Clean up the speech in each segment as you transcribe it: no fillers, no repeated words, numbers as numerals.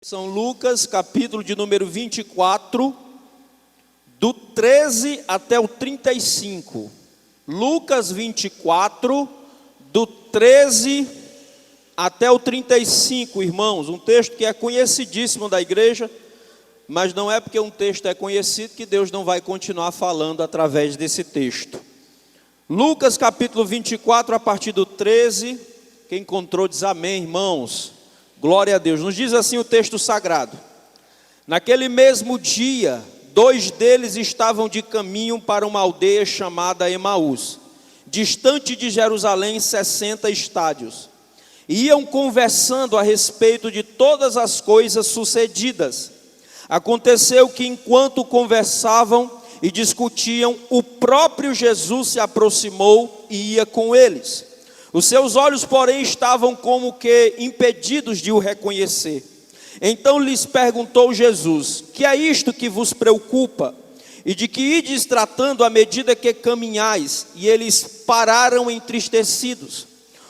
São Lucas, capítulo de número 24, do 13 até o 35. Lucas 24, do 13 até o 35, irmãos. Um texto que é conhecidíssimo da igreja, mas não é porque um texto é conhecido que Deus não vai continuar falando através desse texto. Lucas capítulo 24, a partir do 13, quem encontrou diz amém, irmãos. Glória a Deus. Nos diz assim o texto sagrado: naquele mesmo dia, 2 deles estavam de caminho para uma aldeia chamada Emaús, distante de Jerusalém 60 estádios. Iam conversando a respeito de todas as coisas sucedidas. Aconteceu que enquanto conversavam e discutiam, o próprio Jesus se aproximou e ia com eles. Os seus olhos, porém, estavam como que impedidos de o reconhecer. Então lhes perguntou Jesus: que é isto que vos preocupa? E de que ides tratando à medida que caminhais? E eles pararam entristecidos.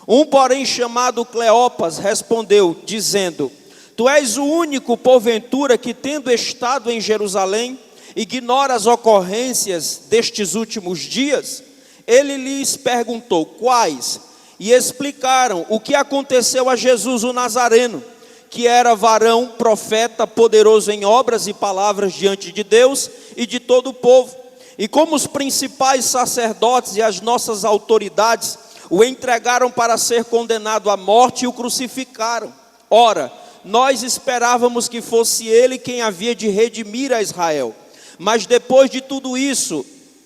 Um, porém, chamado Cleopas, respondeu, dizendo: tu és o único, porventura, que tendo estado em Jerusalém, ignora as ocorrências destes últimos dias? Ele lhes perguntou: quais? E explicaram o que aconteceu a Jesus o Nazareno, que era varão, profeta, poderoso em obras e palavras diante de Deus e de todo o povo. E como os principais sacerdotes e as nossas autoridades o entregaram para ser condenado à morte e o crucificaram. Ora, nós esperávamos que fosse ele quem havia de redimir a Israel. Mas depois de tudo isso,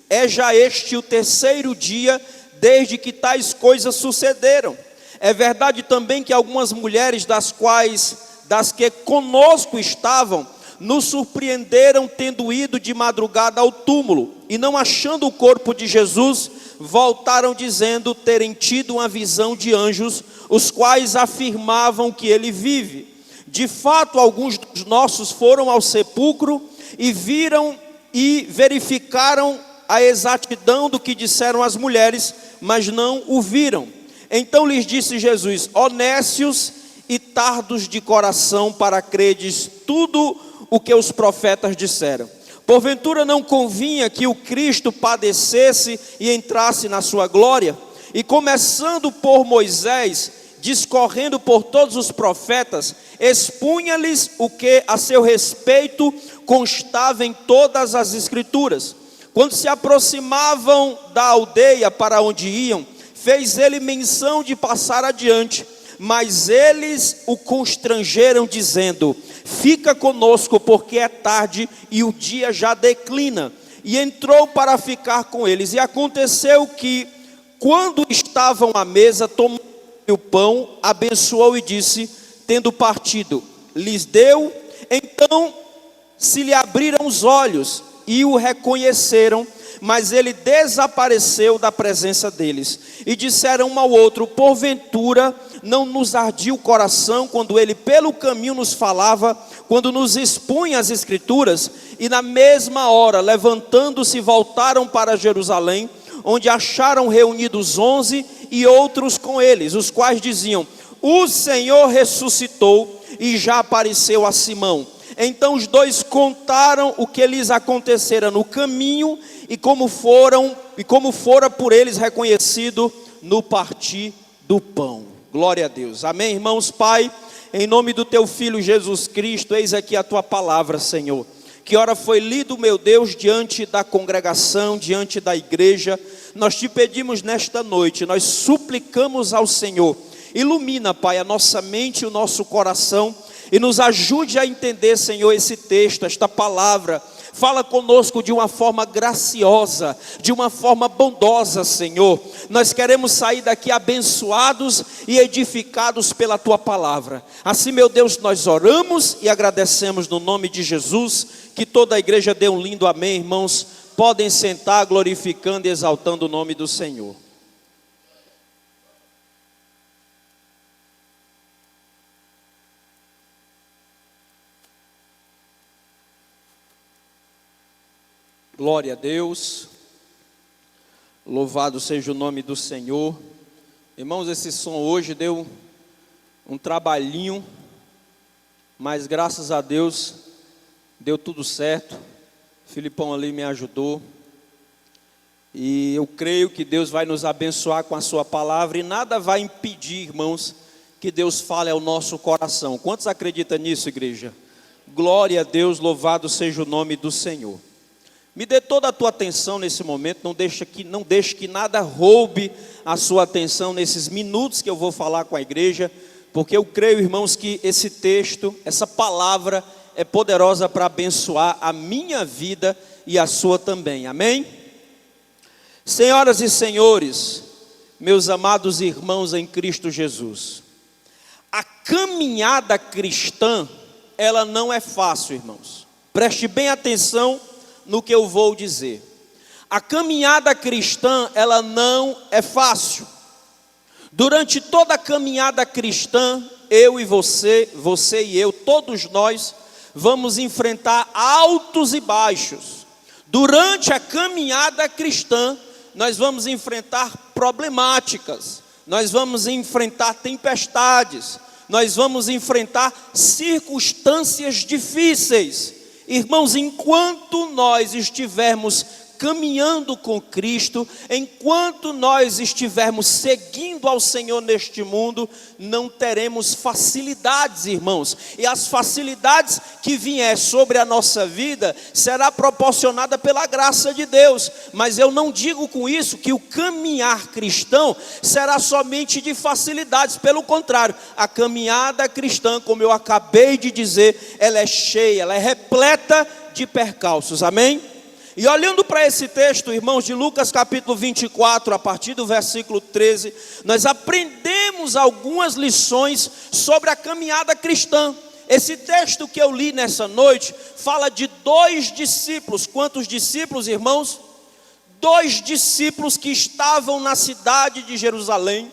é já este o 3º dia desde que tais coisas sucederam. É verdade também que algumas mulheres das que conosco estavam, nos surpreenderam tendo ido de madrugada ao túmulo, e não achando o corpo de Jesus, voltaram dizendo terem tido uma visão de anjos, os quais afirmavam que ele vive. De fato, alguns dos nossos foram ao sepulcro e viram e verificaram a exatidão do que disseram as mulheres, mas não o viram. Então lhes disse Jesus: ó nécios e tardos de coração para credes tudo o que os profetas disseram. Porventura não convinha que o Cristo padecesse e entrasse na sua glória? E começando por Moisés, discorrendo por todos os profetas, expunha-lhes o que a seu respeito constava em todas as escrituras. Quando se aproximavam da aldeia para onde iam, fez ele menção de passar adiante, mas eles o constrangeram, dizendo: fica conosco, porque é tarde e o dia já declina. E entrou para ficar com eles. E aconteceu que, quando estavam à mesa, tomou o pão, abençoou e disse, tendo partido, lhes deu. Então se lhe abriram os olhos e o reconheceram, mas ele desapareceu da presença deles. E disseram um ao outro: porventura não nos ardia o coração quando ele pelo caminho nos falava, quando nos expunha as escrituras? E na mesma hora, levantando-se, voltaram para Jerusalém, onde acharam reunidos 11 e outros com eles, os quais diziam: o Senhor ressuscitou e já apareceu a Simão. Então os dois contaram o que lhes acontecera no caminho e como fora por eles reconhecido no partir do pão. Glória a Deus. Amém, irmãos. Pai, em nome do teu Filho Jesus Cristo, eis aqui a tua palavra, Senhor, que ora foi lido, meu Deus, diante da congregação, diante da igreja. Nós te pedimos nesta noite, nós suplicamos ao Senhor, ilumina, Pai, a nossa mente e o nosso coração, e nos ajude a entender, Senhor, esse texto, esta palavra. Fala conosco de uma forma graciosa, de uma forma bondosa, Senhor. Nós queremos sair daqui abençoados e edificados pela tua palavra. Assim, meu Deus, nós oramos e agradecemos no nome de Jesus. Que toda a igreja dê um lindo amém, irmãos. Podem sentar, glorificando e exaltando o nome do Senhor. Glória a Deus, louvado seja o nome do Senhor. Irmãos, esse som hoje deu um trabalhinho, mas graças a Deus deu tudo certo. Filipão ali me ajudou. E eu creio que Deus vai nos abençoar com a sua palavra e nada vai impedir, irmãos, que Deus fale ao nosso coração. Quantos acreditam nisso, igreja? Glória a Deus, louvado seja o nome do Senhor. Me dê toda a tua atenção nesse momento, não deixe que nada roube a sua atenção nesses minutos que eu vou falar com a igreja, porque eu creio, irmãos, que esse texto, essa palavra é poderosa para abençoar a minha vida e a sua também, amém? Senhoras e senhores, meus amados irmãos em Cristo Jesus, a caminhada cristã, ela não é fácil, irmãos. Preste bem atenção no que eu vou dizer. A caminhada cristã, ela não é fácil. Durante toda a caminhada cristã, eu e você e eu, todos nós, vamos enfrentar altos e baixos. Durante a caminhada cristã, nós vamos enfrentar problemáticas, nós vamos enfrentar tempestades, nós vamos enfrentar circunstâncias difíceis. Irmãos, enquanto nós estivermos caminhando com Cristo, enquanto nós estivermos seguindo ao Senhor neste mundo, não teremos facilidades, irmãos, e as facilidades que vier sobre a nossa vida, será proporcionada pela graça de Deus, mas eu não digo com isso que o caminhar cristão será somente de facilidades, pelo contrário, a caminhada cristã, como eu acabei de dizer, ela é cheia, ela é repleta de percalços, amém? E olhando para esse texto, irmãos, de Lucas capítulo 24, a partir do versículo 13, nós aprendemos algumas lições sobre a caminhada cristã. Esse texto que eu li nessa noite, fala de 2 discípulos. Quantos discípulos, irmãos? 2 discípulos que estavam na cidade de Jerusalém.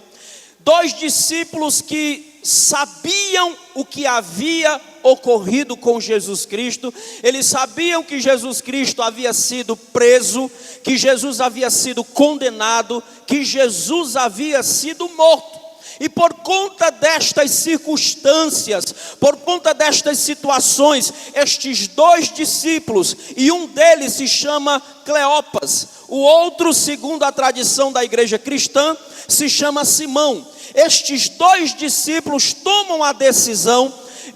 2 discípulos que sabiam o que havia ocorrido com Jesus Cristo. Eles sabiam que Jesus Cristo havia sido preso, que Jesus havia sido condenado, que Jesus havia sido morto. E por conta destas circunstâncias, por conta destas situações, estes 2 discípulos, e um deles se chama Cleopas, o outro, segundo a tradição da igreja cristã, se chama Simão. Estes 2 discípulos tomam a decisão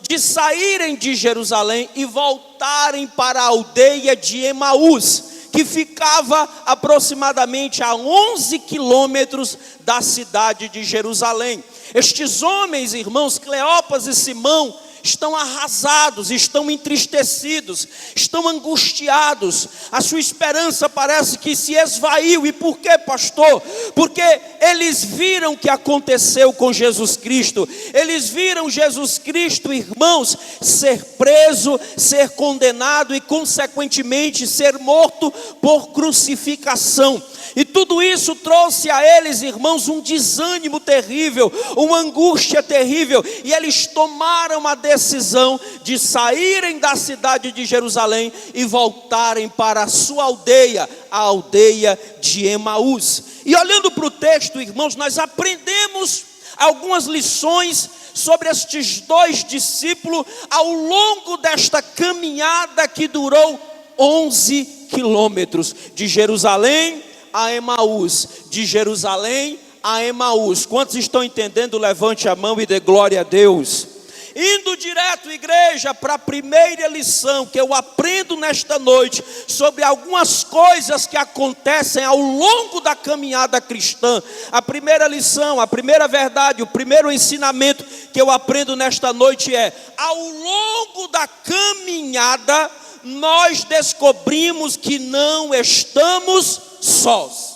de saírem de Jerusalém e voltarem para a aldeia de Emaús, que ficava aproximadamente a 11 quilômetros da cidade de Jerusalém. Estes homens, irmãos, Cleopas e Simão, estão arrasados, estão entristecidos, estão angustiados. A sua esperança parece que se esvaiu. E por quê, pastor? Porque eles viram o que aconteceu com Jesus Cristo. Eles viram Jesus Cristo, irmãos, ser preso, ser condenado e consequentemente ser morto por crucificação. E tudo isso trouxe a eles, irmãos, um desânimo terrível, uma angústia terrível. E eles tomaram a decisão de saírem da cidade de Jerusalém e voltarem para a sua aldeia, a aldeia de Emaús. E olhando para o texto, irmãos, nós aprendemos algumas lições sobre estes 2 discípulos ao longo desta caminhada que durou 11 quilômetros, de Jerusalém a Emaús, de Jerusalém a Emaús. Quantos estão entendendo? Levante a mão e dê glória a Deus. Indo direto, igreja, para a primeira lição que eu aprendo nesta noite, sobre algumas coisas que acontecem ao longo da caminhada cristã. A primeira lição, a primeira verdade, o primeiro ensinamento que eu aprendo nesta noite é: ao longo da caminhada, nós descobrimos que não estamos sós.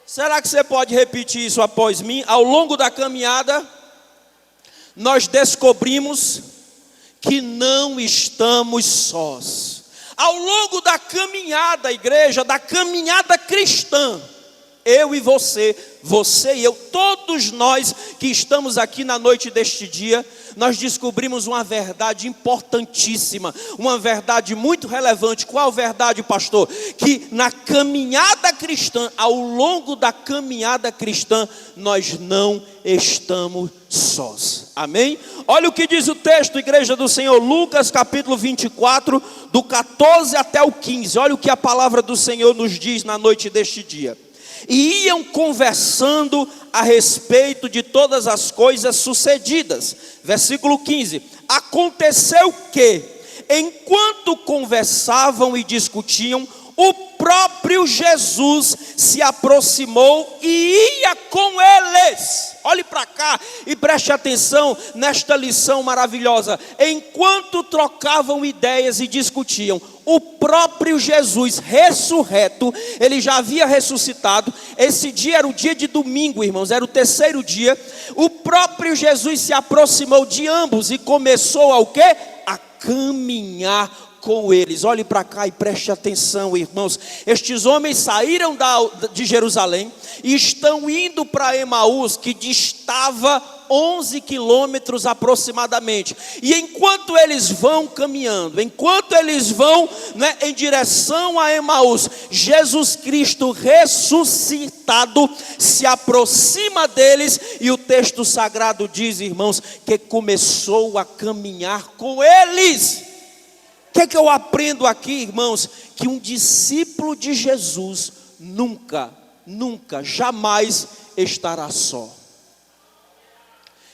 Será que você pode repetir isso após mim? Ao longo da caminhada, nós descobrimos que não estamos sós. Ao longo da caminhada, igreja, da caminhada cristã, eu e você e eu, todos nós que estamos aqui na noite deste dia, nós descobrimos uma verdade importantíssima, uma verdade muito relevante. Qual verdade, pastor? Que na caminhada cristã, ao longo da caminhada cristã, nós não estamos sós. Amém? Olha o que diz o texto, igreja do Senhor, Lucas capítulo 24, do 14 até o 15. Olha o que a palavra do Senhor nos diz na noite deste dia. E iam conversando a respeito de todas as coisas sucedidas. Versículo 15. Aconteceu que, enquanto conversavam e discutiam, o próprio Jesus se aproximou e ia com eles. Olhe para cá e preste atenção nesta lição maravilhosa. Enquanto trocavam ideias e discutiam, o próprio Jesus ressurreto, ele já havia ressuscitado. Esse dia era o dia de domingo, irmãos, era o terceiro dia. O próprio Jesus se aproximou de ambos e começou a o quê? A caminhar com eles. Olhe para cá e preste atenção, irmãos. Estes homens saíram de Jerusalém e estão indo para Emaús, que distava 11 quilômetros aproximadamente. E enquanto eles vão caminhando, enquanto eles vão em direção a Emaús, Jesus Cristo ressuscitado se aproxima deles, e o texto sagrado diz, irmãos, que começou a caminhar com eles. O que eu aprendo aqui, irmãos? Que um discípulo de Jesus nunca, jamais estará só.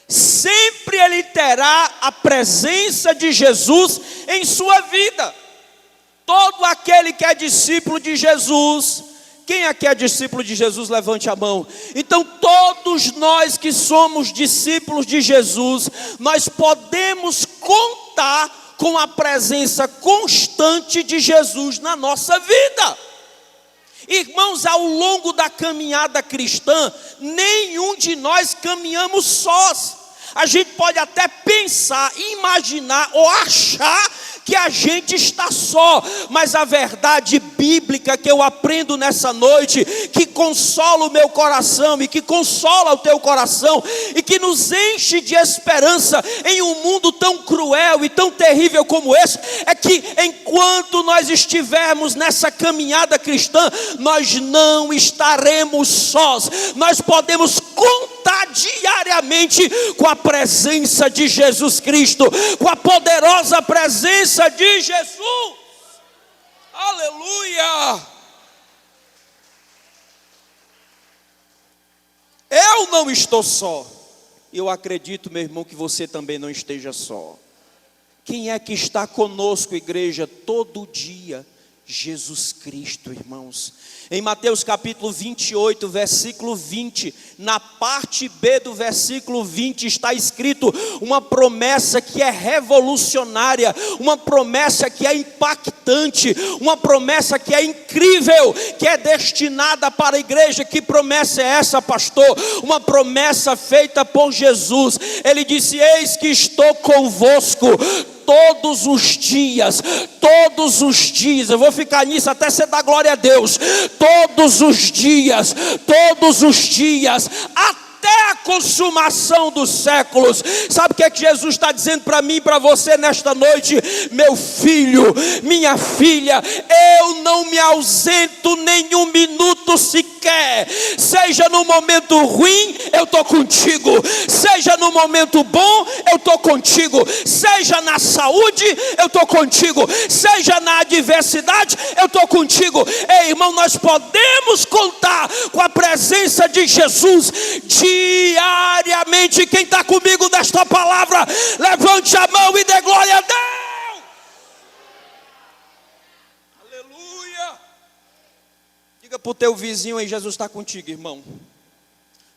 Sempre ele terá a presença de Jesus em sua vida. Todo aquele que é discípulo de Jesus, quem aqui é discípulo de Jesus, levante a mão. Então todos nós que somos discípulos de Jesus, nós podemos contar com a presença constante de Jesus na nossa vida. Irmãos, ao longo da caminhada cristã, nenhum de nós caminhamos sós. A gente pode até pensar, imaginar ou achar que a gente está só, mas a verdade bíblica que eu aprendo nessa noite, que consola o meu coração e que consola o teu coração e que nos enche de esperança em um mundo tão cruel e tão terrível como esse, é que enquanto nós estivermos nessa caminhada cristã, nós não estaremos sós. Nós podemos contar diariamente com a presença de Jesus Cristo, com a poderosa presença de Jesus. Aleluia! Eu não estou só. Eu acredito, meu irmão, que você também não esteja só. Quem é que está conosco, igreja, todo dia? Jesus Cristo, irmãos. Em Mateus capítulo 28, versículo 20, na parte B do versículo 20 está escrito uma promessa que é revolucionária, uma promessa que é impactante, uma promessa que é incrível, que é destinada para a igreja. Que promessa é essa, pastor? Uma promessa feita por Jesus. Ele disse: eis que estou convosco todos os dias, eu vou ficar nisso até você dar glória a Deus, todos os dias, até a consumação dos séculos. Sabe o que é que Jesus está dizendo para mim e para você nesta noite? Meu filho, minha filha, eu não me ausento nenhum minuto sequer. Seja no momento ruim, eu estou contigo. Seja no momento bom, eu estou contigo. Seja na saúde, eu estou contigo. Seja na adversidade, eu estou contigo. Ei, irmão, nós podemos contar com a presença de Jesus diariamente. Quem está comigo nesta palavra, levante a mão e dê glória a Deus. Aleluia. Diga para o teu vizinho aí: Jesus está contigo, irmão.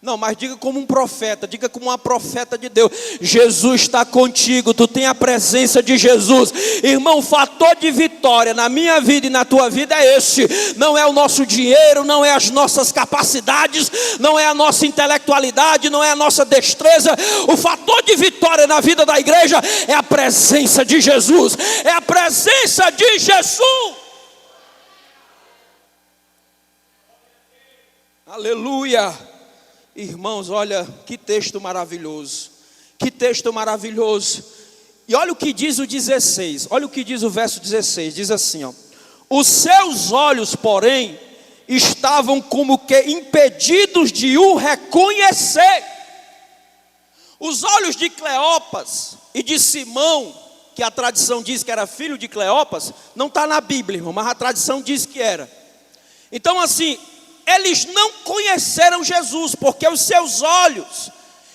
Não, mas diga como um profeta, diga como uma profeta de Deus: Jesus está contigo, tu tem a presença de Jesus. Irmão, o fator de vitória na minha vida e na tua vida é este. Não é o nosso dinheiro, não é as nossas capacidades, não é a nossa intelectualidade, não é a nossa destreza. O fator de vitória na vida da igreja é a presença de Jesus. É a presença de Jesus. Aleluia. Irmãos, olha que texto maravilhoso. Que texto maravilhoso. E olha o que diz o 16. Olha o que diz o verso 16. Diz assim, ó: os seus olhos, porém, estavam como que impedidos de o reconhecer. Os olhos de Cleopas e de Simão, que a tradição diz que era filho de Cleopas, não está na Bíblia, irmão, mas a tradição diz que era. Então assim, eles não conheceram Jesus, porque os seus olhos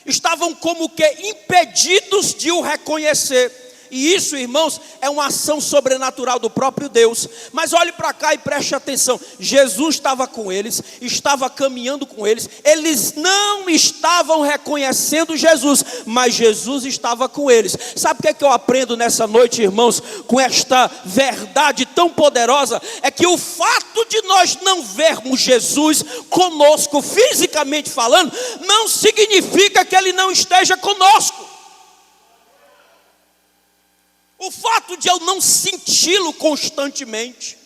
estavam como que impedidos de o reconhecer. E isso, irmãos, é uma ação sobrenatural do próprio Deus. Mas olhe para cá e preste atenção. Jesus estava com eles, estava caminhando com eles. Eles não estavam reconhecendo Jesus, mas Jesus estava com eles. Sabe o que eu aprendo nessa noite, irmãos, com esta verdade tão poderosa? É que o fato de nós não vermos Jesus conosco, fisicamente falando, não significa que Ele não esteja conosco. O fato de eu não senti-lo constantemente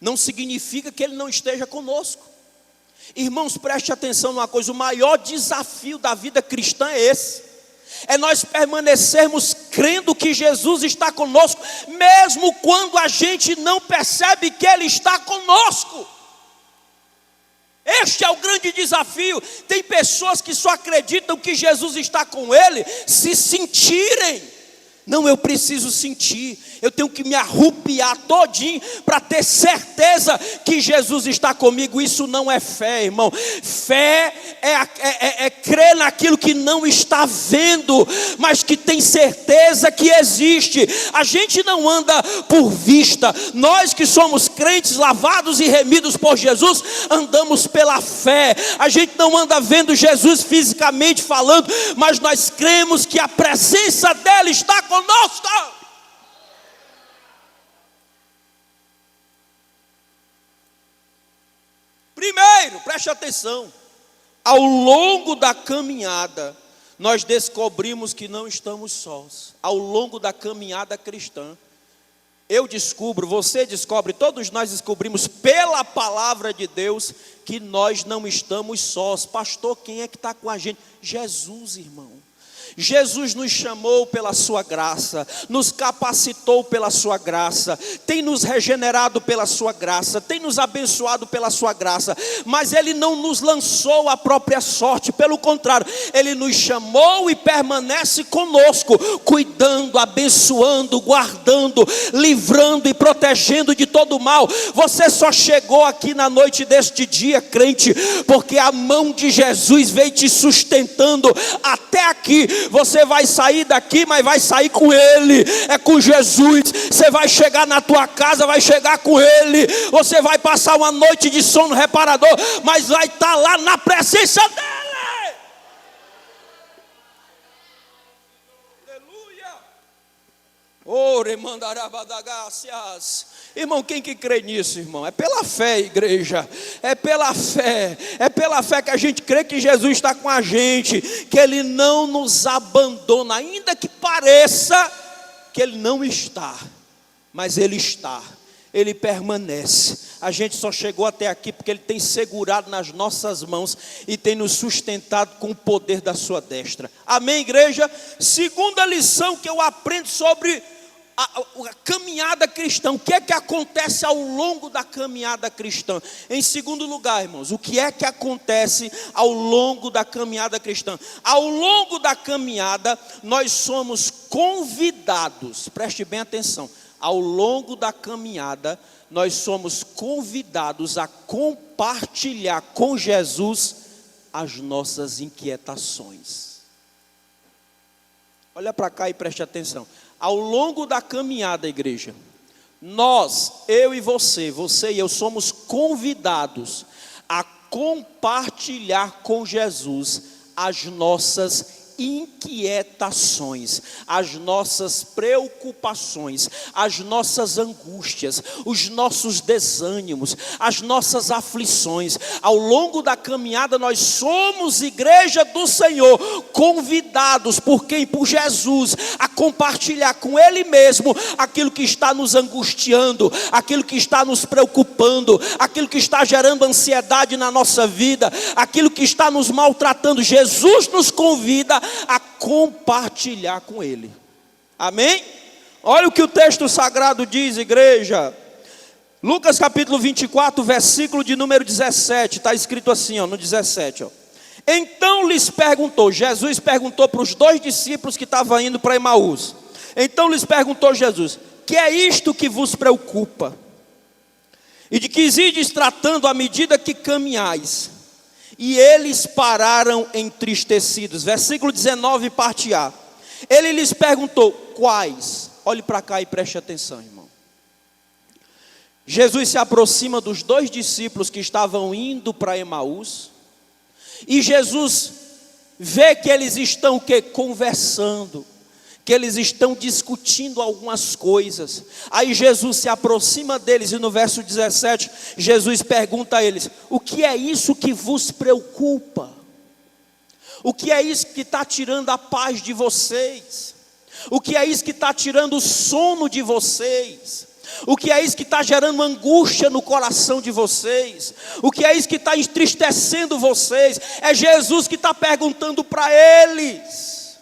não significa que Ele não esteja conosco. Irmãos, preste atenção numa coisa: o maior desafio da vida cristã é esse. É nós permanecermos crendo que Jesus está conosco, mesmo quando a gente não percebe que Ele está conosco. Este é o grande desafio. Tem pessoas que só acreditam que Jesus está com ele se sentirem. Não, eu preciso sentir, eu tenho que me arrupiar todinho para ter certeza que Jesus está comigo. Isso não é fé, irmão. Fé é crer naquilo que não está vendo, mas que tem certeza que existe. A gente não anda por vista. Nós que somos crentes, lavados e remidos por Jesus, andamos pela fé. A gente não anda vendo Jesus fisicamente falando, mas nós cremos que a presença dele está conosco. Primeiro, preste atenção, ao longo da caminhada, nós descobrimos que não estamos sós. Ao longo da caminhada cristã, eu descubro, você descobre, todos nós descobrimos pela palavra de Deus que nós não estamos sós. Pastor, quem é que está com a gente? Jesus, irmão. Jesus nos chamou pela sua graça, nos capacitou pela sua graça, tem nos regenerado pela sua graça, tem nos abençoado pela sua graça, mas Ele não nos lançou a própria sorte, pelo contrário, Ele nos chamou e permanece conosco, cuidando, abençoando, guardando, livrando e protegendo de todo mal. Você só chegou aqui na noite deste dia, crente, porque a mão de Jesus veio te sustentando até aqui. Você vai sair daqui, mas vai sair com Ele, é com Jesus. Você vai chegar na tua casa, vai chegar com Ele. Você vai passar uma noite de sono reparador, mas vai estar lá na presença dEle. Aleluia. Ore mandarabadagacias. Irmão, quem que crê nisso, irmão? É pela fé, igreja. É pela fé. É pela fé que a gente crê que Jesus está com a gente, que Ele não nos abandona, ainda que pareça que Ele não está, mas Ele está. Ele permanece. A gente só chegou até aqui porque Ele tem segurado nas nossas mãos e tem nos sustentado com o poder da sua destra. Amém, igreja? Segunda lição que eu aprendo sobre a caminhada cristã. O que é que acontece ao longo da caminhada cristã? Em segundo lugar, irmãos, o que é que acontece ao longo da caminhada cristã? Ao longo da caminhada, nós somos convidados, preste bem atenção, ao longo da caminhada, nós somos convidados a compartilhar com Jesus as nossas inquietações. Olha para cá e preste atenção. Ao longo da caminhada, igreja, nós, eu e você e eu, somos convidados a compartilhar com Jesus as nossas inquietações, as nossas preocupações, as nossas angústias, os nossos desânimos, as nossas aflições. Ao longo da caminhada nós somos igreja do Senhor, convidados por quem? Por Jesus, a compartilhar com Ele mesmo aquilo que está nos angustiando, aquilo que está nos preocupando, aquilo que está gerando ansiedade na nossa vida, aquilo que está nos maltratando. Jesus nos convida a compartilhar com Ele. Amém? Olha o que o texto sagrado diz, igreja. Lucas capítulo 24, versículo de número 17. Está escrito assim, no 17. Então lhes perguntou, Jesus perguntou para os 2 discípulos que estavam indo para Emaús. Então lhes perguntou Jesus: que é isto que vos preocupa? E de que ides tratando à medida que caminhais? E eles pararam entristecidos. Versículo 19, parte A. Ele lhes perguntou: quais? Olhe para cá e preste atenção, irmão. Jesus se aproxima dos 2 discípulos que estavam indo para Emaús. E Jesus vê que eles estão conversando, que eles estão discutindo algumas coisas. Aí Jesus se aproxima deles e no verso 17, Jesus pergunta a eles: o que é isso que vos preocupa? O que é isso que está tirando a paz de vocês? O que é isso que está tirando o sono de vocês? O que é isso que está gerando angústia no coração de vocês? O que é isso que está entristecendo vocês? É Jesus que está perguntando para eles.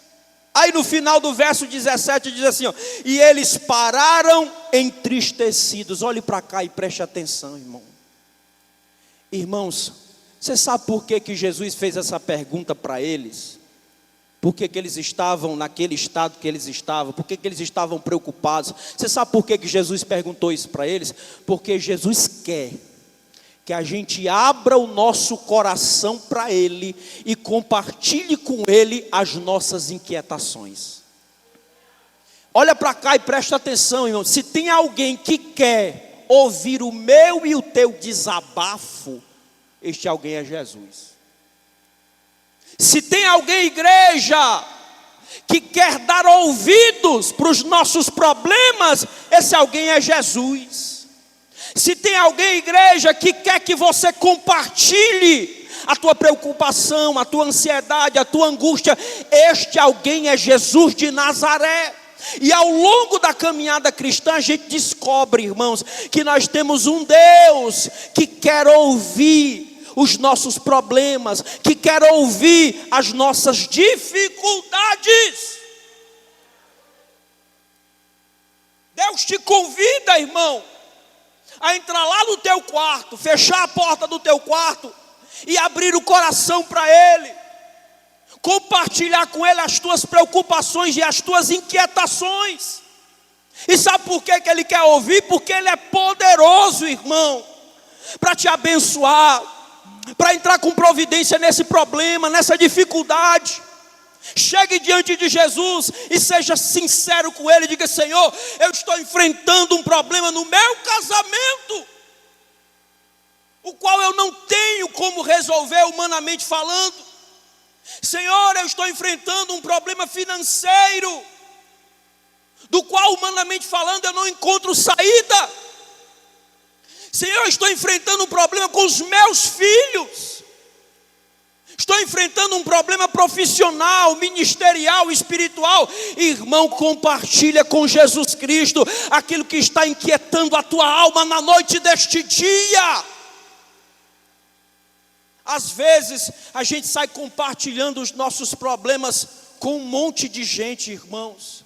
Aí no final do verso 17 diz assim, ó: e eles pararam entristecidos. Olhe para cá e preste atenção, irmão. Irmãos, você sabe por que Jesus fez essa pergunta para eles? Por que eles estavam naquele estado que eles estavam? Por que eles estavam preocupados? Você sabe por que Jesus perguntou isso para eles? Porque Jesus quer que a gente abra o nosso coração para Ele e compartilhe com Ele as nossas inquietações. Olha para cá e presta atenção, irmão. Se tem alguém que quer ouvir o meu e o teu desabafo, este alguém é Jesus. Se tem alguém, igreja, que quer dar ouvidos para os nossos problemas, esse alguém é Jesus. Se tem alguém, igreja, que quer que você compartilhe a tua preocupação, a tua ansiedade, a tua angústia, este alguém é Jesus de Nazaré. E ao longo da caminhada cristã a gente descobre, irmãos, que nós temos um Deus que quer ouvir os nossos problemas, que quer ouvir as nossas dificuldades. Deus te convida, irmão, a entrar lá no teu quarto, fechar a porta do teu quarto e abrir o coração para Ele, compartilhar com Ele as tuas preocupações e as tuas inquietações. E sabe por que Ele quer ouvir? Porque Ele é poderoso, irmão, para te abençoar, para entrar com providência nesse problema, nessa dificuldade. Chegue diante de Jesus e seja sincero com Ele. Diga: Senhor, eu estou enfrentando um problema no meu casamento, o qual eu não tenho como resolver humanamente falando. Senhor, eu estou enfrentando um problema financeiro, do qual humanamente falando eu não encontro saída. Senhor, eu estou enfrentando um problema com os meus filhos. Estou enfrentando um problema profissional, ministerial, espiritual. Irmão, compartilha com Jesus Cristo aquilo que está inquietando a tua alma na noite deste dia. Às vezes a gente sai compartilhando os nossos problemas com um monte de gente, irmãos.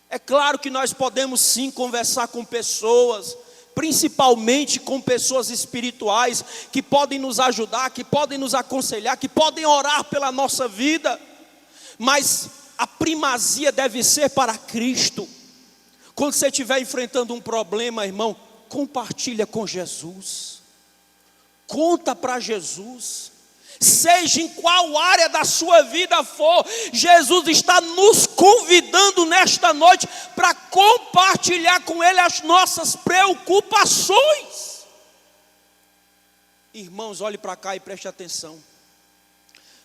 É claro que nós podemos sim conversar com pessoas, principalmente com pessoas espirituais, que podem nos ajudar, que podem nos aconselhar, que podem orar pela nossa vida. Mas a primazia deve ser para Cristo. Quando você estiver enfrentando um problema, irmão, compartilha com Jesus. Conta para Jesus. Seja em qual área da sua vida for, Jesus está nos convidando nesta noite para compartilhar com Ele as nossas preocupações. Irmãos, olhe para cá e preste atenção.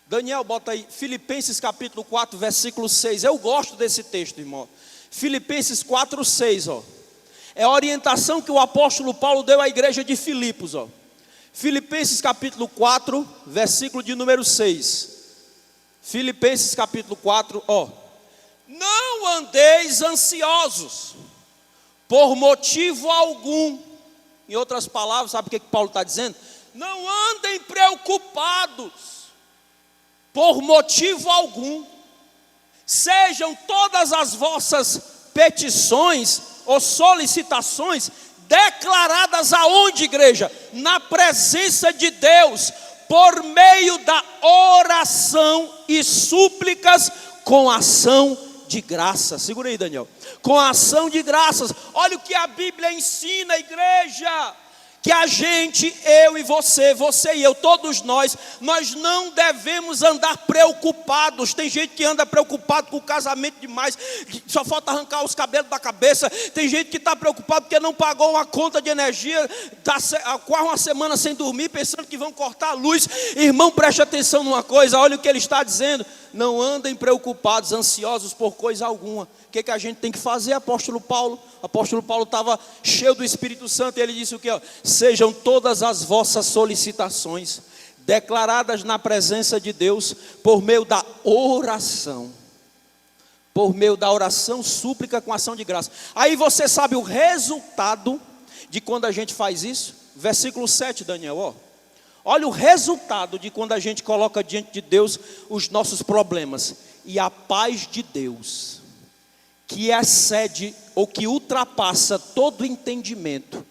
Daniel, bota aí, Filipenses capítulo 4, versículo 6. Eu gosto desse texto, irmão. Filipenses 4, 6, ó. É a orientação que o apóstolo Paulo deu à igreja de Filipos, ó. Filipenses capítulo 4, versículo de número 6. Filipenses capítulo 4, ó. Não andeis ansiosos por motivo algum. Em outras palavras, sabe o que Paulo está dizendo? Não andem preocupados por motivo algum. Sejam todas as vossas petições ou solicitações declaradas aonde, igreja? Na presença de Deus, por meio da oração e súplicas com ação de graça. Segura aí, Daniel. Com ação de graças. Olha o que a Bíblia ensina, igreja. Que a gente, eu e você e eu, todos nós não devemos andar preocupados. Tem gente que anda preocupado com o casamento demais, só falta arrancar os cabelos da cabeça. Tem gente que está preocupado porque não pagou uma conta de energia, está quase uma semana sem dormir, pensando que vão cortar a luz. Irmão, preste atenção numa coisa, olha o que ele está dizendo. Não andem preocupados, ansiosos por coisa alguma. O que a gente tem que fazer, apóstolo Paulo? O apóstolo Paulo estava cheio do Espírito Santo e ele disse o quê? Sejam todas as vossas solicitações declaradas na presença de Deus por meio da oração. Por meio da oração, súplica com ação de graça. Aí você sabe o resultado de quando a gente faz isso? Versículo 7, Daniel, ó. Olha o resultado de quando a gente coloca diante de Deus os nossos problemas. E a paz de Deus, que excede ou que ultrapassa todo entendimento,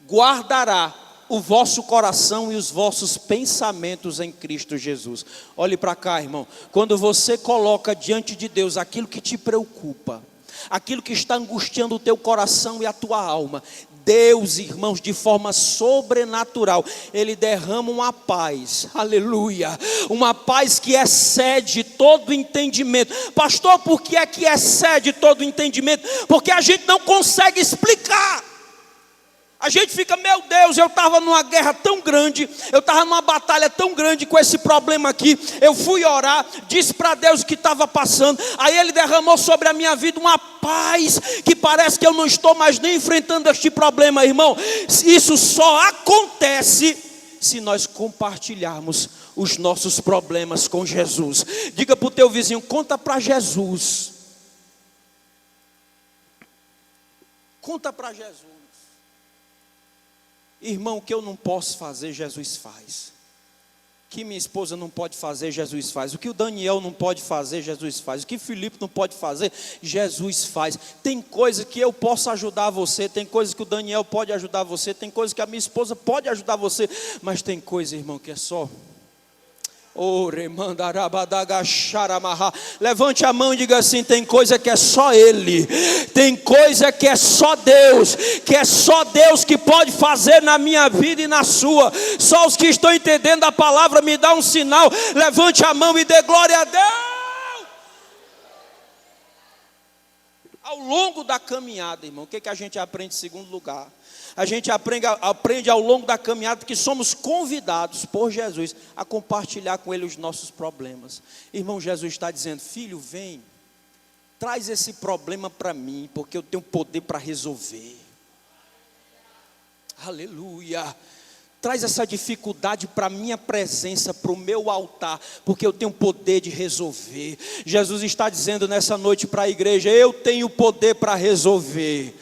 guardará o vosso coração e os vossos pensamentos em Cristo Jesus. Olhe para cá, irmão. Quando você coloca diante de Deus aquilo que te preocupa, aquilo que está angustiando o teu coração e a tua alma, Deus, irmãos, de forma sobrenatural, Ele derrama uma paz, aleluia, uma paz que excede todo entendimento. Pastor, por que é que excede todo entendimento? Porque a gente não consegue explicar. A gente fica, meu Deus, eu estava numa guerra tão grande, eu estava numa batalha tão grande com esse problema aqui. Eu fui orar, disse para Deus o que estava passando. Aí Ele derramou sobre a minha vida uma paz que parece que eu não estou mais nem enfrentando este problema, irmão. Isso só acontece se nós compartilharmos os nossos problemas com Jesus. Diga para o teu vizinho, conta para Jesus. Conta para Jesus. Irmão, o que eu não posso fazer, Jesus faz. O que minha esposa não pode fazer, Jesus faz. O que o Daniel não pode fazer, Jesus faz. O que o Felipe não pode fazer, Jesus faz. Tem coisa que eu posso ajudar você, tem coisa que o Daniel pode ajudar você, tem coisa que a minha esposa pode ajudar você, mas tem coisa, irmão, que é só... Levante a mão e diga assim: tem coisa que é só Ele, tem coisa que é só Deus, que é só Deus que pode fazer na minha vida e na sua. Só os que estão entendendo a palavra me dá um sinal. Levante a mão e dê glória a Deus. Ao longo da caminhada, irmão, o que a gente aprende em segundo lugar? A gente aprende ao longo da caminhada que somos convidados por Jesus a compartilhar com Ele os nossos problemas. Irmão, Jesus está dizendo: filho, vem, traz esse problema para mim, porque eu tenho poder para resolver. Aleluia. Traz essa dificuldade para a minha presença, para o meu altar, porque eu tenho poder de resolver. Jesus está dizendo nessa noite para a igreja: eu tenho poder para resolver.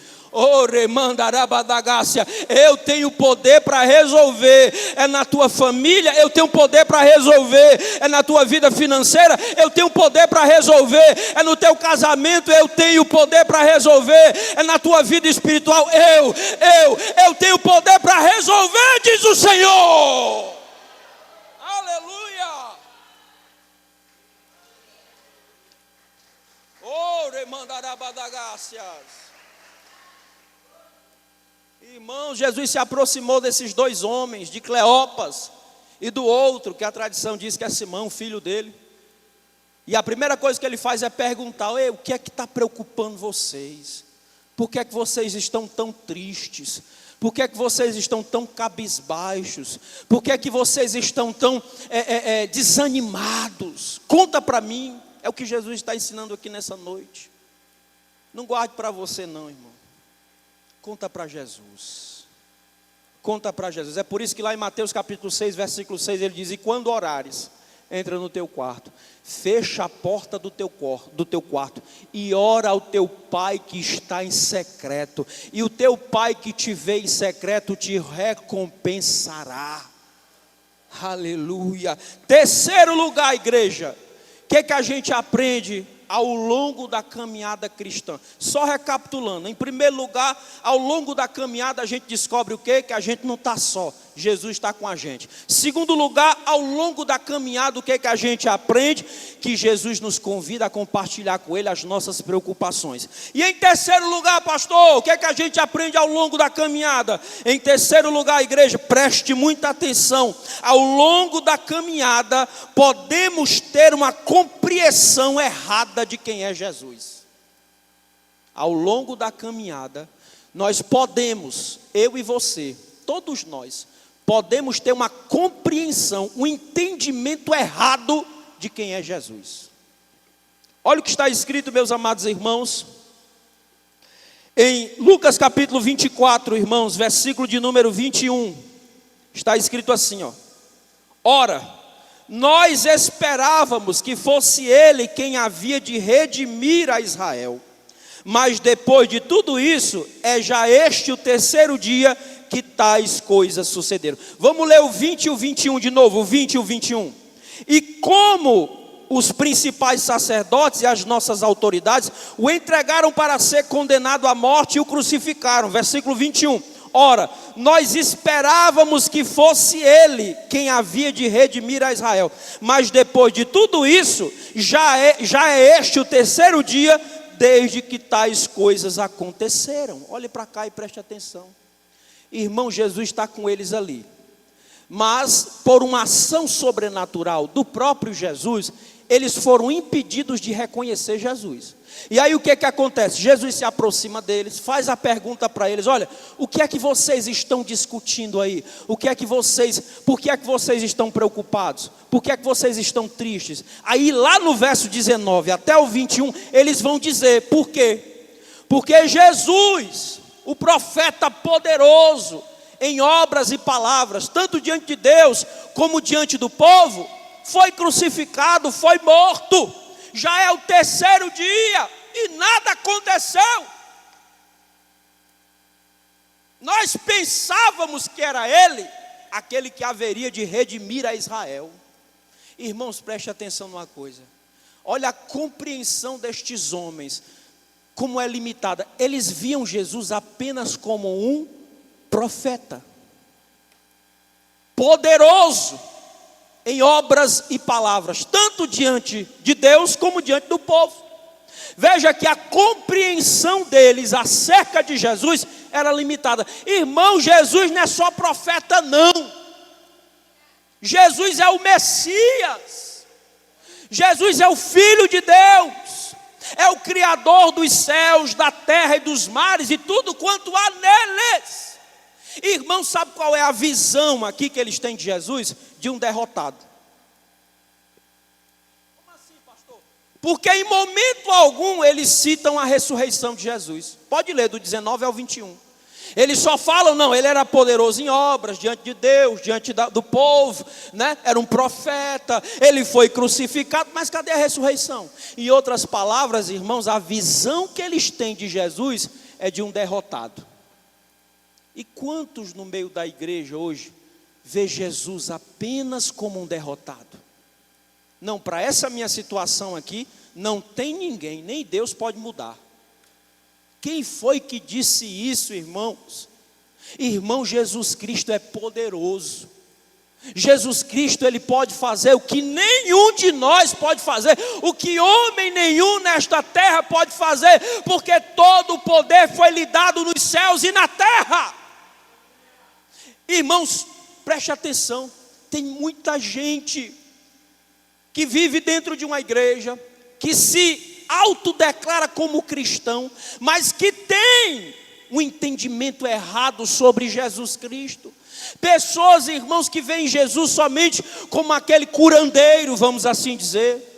Eu tenho poder para resolver. É na tua família, eu tenho poder para resolver. É na tua vida financeira, eu tenho poder para resolver. É no teu casamento, eu tenho poder para resolver. É na tua vida espiritual, eu tenho poder para resolver, diz o Senhor. Aleluia. Irmão, Jesus se aproximou desses dois homens, de Cleopas e do outro, que a tradição diz que é Simão, filho dele. E a primeira coisa que ele faz é perguntar: o que é que está preocupando vocês? Por que é que vocês estão tão tristes? Por que é que vocês estão tão cabisbaixos? Por que é que vocês estão tão desanimados? Conta para mim. É o que Jesus está ensinando aqui nessa noite. Não guarde para você não, irmão. Conta para Jesus. Conta para Jesus. É por isso que lá em Mateus capítulo 6, versículo 6, ele diz: e quando orares, entra no teu quarto, fecha a porta do teu quarto e ora ao teu pai que está em secreto, e o teu pai que te vê em secreto te recompensará. Aleluia. Terceiro lugar, igreja, o que a gente aprende ao longo da caminhada cristã? Só recapitulando, em primeiro lugar, ao longo da caminhada a gente descobre o quê? Que a gente não está só, Jesus está com a gente. Segundo lugar, ao longo da caminhada, o que a gente aprende? Que Jesus nos convida a compartilhar com Ele as nossas preocupações. E em terceiro lugar, pastor, o que a gente aprende ao longo da caminhada? Em terceiro lugar, igreja, preste muita atenção. Ao longo da caminhada, podemos ter uma compreensão errada de quem é Jesus. Ao longo da caminhada, nós podemos, eu e você, todos nós, podemos ter uma compreensão, um entendimento errado de quem é Jesus. Olha o que está escrito, meus amados irmãos, em Lucas capítulo 24, irmãos, versículo de número 21, está escrito assim, ó: ora, nós esperávamos que fosse Ele quem havia de redimir a Israel, mas depois de tudo isso, é já este o terceiro dia que tais coisas sucederam. Vamos ler o 20 e o 21 de novo, o 20 e o 21. E como os principais sacerdotes e as nossas autoridades o entregaram para ser condenado à morte e o crucificaram. Versículo 21. Ora, nós esperávamos que fosse Ele quem havia de redimir a Israel, mas depois de tudo isso, já é este o terceiro dia desde que tais coisas aconteceram. Olhe para cá e preste atenção. Irmão, Jesus está com eles ali, mas por uma ação sobrenatural do próprio Jesus, eles foram impedidos de reconhecer Jesus. E aí o que acontece? Jesus se aproxima deles, faz a pergunta para eles: olha, o que é que vocês estão discutindo aí? Por que é que vocês estão preocupados? Por que é que vocês estão tristes? Aí lá no verso 19 até o 21, eles vão dizer: por quê? Porque Jesus, o profeta poderoso em obras e palavras, tanto diante de Deus como diante do povo, foi crucificado, foi morto. Já é o terceiro dia e nada aconteceu. Nós pensávamos que era Ele, aquele que haveria de redimir a Israel. Irmãos, preste atenção numa coisa. Olha a compreensão destes homens, como é limitada. Eles viam Jesus apenas como um profeta, poderoso em obras e palavras, tanto diante de Deus como diante do povo. Veja que a compreensão deles acerca de Jesus era limitada. Irmão, Jesus não é só profeta não. Jesus é o Messias. Jesus é o Filho de Deus. É o Criador dos céus, da terra e dos mares e tudo quanto há neles. Irmão, sabe qual é a visão aqui que eles têm de Jesus? De um derrotado. Como assim, pastor? Porque em momento algum eles citam a ressurreição de Jesus. Pode ler do 19 ao 21. Eles só falam, não, ele era poderoso em obras, diante de Deus, diante do povo, né? Era um profeta, ele foi crucificado, mas cadê a ressurreição? Em outras palavras, irmãos, a visão que eles têm de Jesus é de um derrotado. E quantos no meio da igreja hoje vê Jesus apenas como um derrotado? Não, para essa minha situação aqui, não tem ninguém, nem Deus pode mudar. Quem foi que disse isso, irmãos? Irmão, Jesus Cristo é poderoso. Jesus Cristo, Ele pode fazer o que nenhum de nós pode fazer, o que homem nenhum nesta terra pode fazer, porque todo o poder foi lhe dado nos céus e na terra. Irmãos, preste atenção, tem muita gente que vive dentro de uma igreja, que se autodeclara como cristão, mas que tem um entendimento errado sobre Jesus Cristo. Pessoas, irmãos, que veem Jesus somente como aquele curandeiro, vamos assim dizer,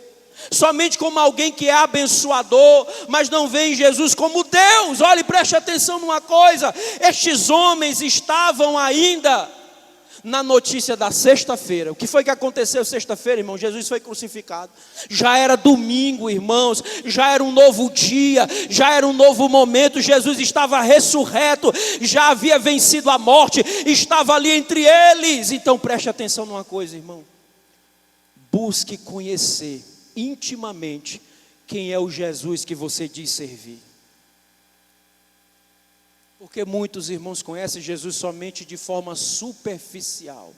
somente como alguém que é abençoador, mas não veem Jesus como Deus. Olhe, preste atenção numa coisa: estes homens estavam ainda na notícia da sexta-feira. O que foi que aconteceu sexta-feira, irmão? Jesus foi crucificado. Já era domingo, irmãos, já era um novo dia, já era um novo momento. Jesus estava ressurreto, já havia vencido a morte, estava ali entre eles. Então preste atenção numa coisa, irmão: busque conhecer intimamente quem é o Jesus que você diz servir. Porque muitos irmãos conhecem Jesus somente de forma superficial.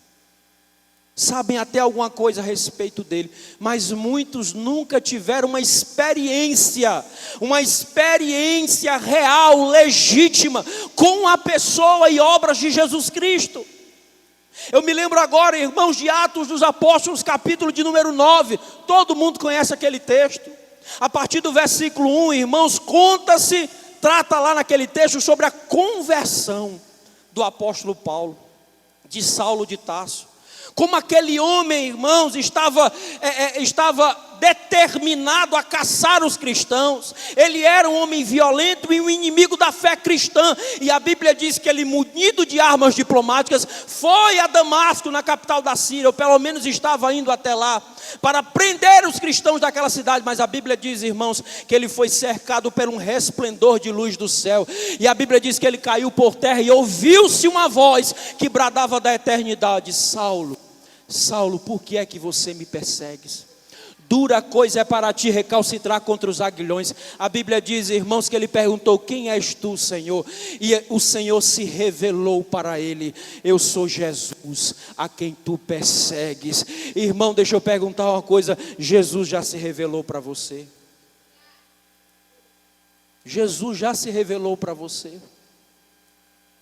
Sabem até alguma coisa a respeito dele, mas muitos nunca tiveram uma experiência real, legítima, com a pessoa e obras de Jesus Cristo. Eu me lembro agora, irmãos, de Atos dos Apóstolos, capítulo de número 9, todo mundo conhece aquele texto. A partir do versículo 1, irmãos, trata lá naquele texto sobre a conversão do apóstolo Paulo, de Saulo de Tarso. Como aquele homem, irmãos, estava determinado a caçar os cristãos. Ele era um homem violento e um inimigo da fé cristã. E a Bíblia diz que ele, munido de armas diplomáticas, foi a Damasco, na capital da Síria, ou pelo menos estava indo até lá, para prender os cristãos daquela cidade. Mas a Bíblia diz, irmãos, que ele foi cercado por um resplendor de luz do céu. E a Bíblia diz que ele caiu por terra e ouviu-se uma voz que bradava da eternidade: Saulo, Saulo, por que é que você me persegues? Dura coisa é para ti recalcitrar contra os aguilhões. A Bíblia diz, irmãos, que ele perguntou: quem és tu, Senhor? E o Senhor se revelou para ele: eu sou Jesus, a quem tu persegues. Irmão, deixa eu perguntar uma coisa: Jesus já se revelou para você? Jesus já se revelou para você?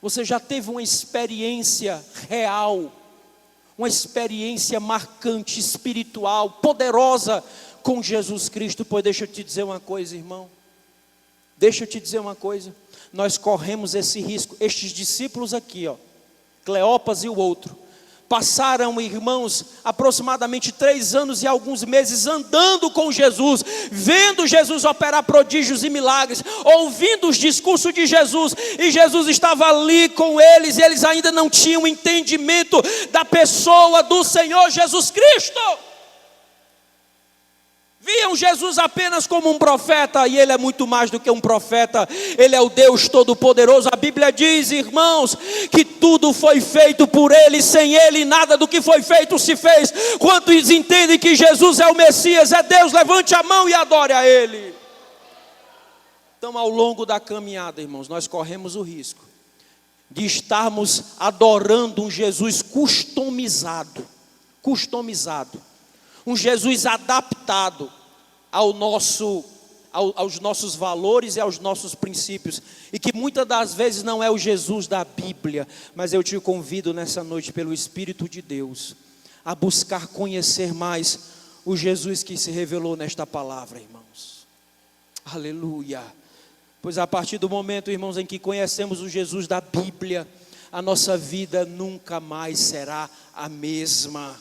Você já teve uma experiência real, uma experiência marcante, espiritual, poderosa com Jesus Cristo? Pois deixa eu te dizer uma coisa, irmão. Deixa eu te dizer uma coisa. Nós corremos esse risco. Estes discípulos aqui, Cleopas e o outro, passaram, irmãos, aproximadamente 3 anos e alguns meses andando com Jesus, vendo Jesus operar prodígios e milagres, ouvindo os discursos de Jesus, e Jesus estava ali com eles, e eles ainda não tinham entendimento da pessoa do Senhor Jesus Cristo. Viam Jesus apenas como um profeta, e ele é muito mais do que um profeta. Ele é o Deus Todo-Poderoso. A Bíblia diz, irmãos, que tudo foi feito por ele, sem ele nada do que foi feito se fez. Quantos entendem que Jesus é o Messias, é Deus? Levante a mão e adore a ele. Então, ao longo da caminhada, irmãos, nós corremos o risco de estarmos adorando um Jesus customizado, um Jesus adaptado aos nossos valores e aos nossos princípios, e que muitas das vezes não é o Jesus da Bíblia. Mas eu te convido nessa noite, pelo Espírito de Deus, a buscar conhecer mais o Jesus que se revelou nesta palavra, irmãos. Aleluia. Pois a partir do momento, irmãos, em que conhecemos o Jesus da Bíblia, a nossa vida nunca mais será a mesma.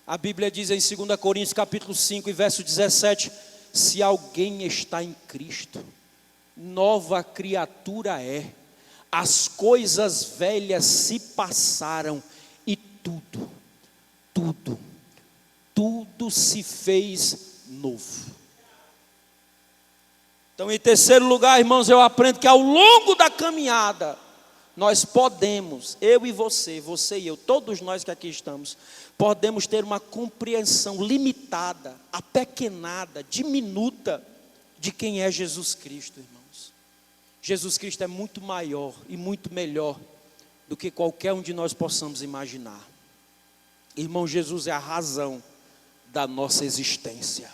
A Bíblia diz em 2 Coríntios capítulo 5 e verso 17: se alguém está em Cristo, nova criatura é, as coisas velhas se passaram e tudo se fez novo. Então, em terceiro lugar, irmãos, eu aprendo que ao longo da caminhada, nós podemos, eu e você e eu, todos nós que aqui estamos, podemos ter uma compreensão limitada, apequenada, diminuta de quem é Jesus Cristo, irmãos. Jesus Cristo é muito maior e muito melhor do que qualquer um de nós possamos imaginar. Irmão, Jesus é a razão da nossa existência.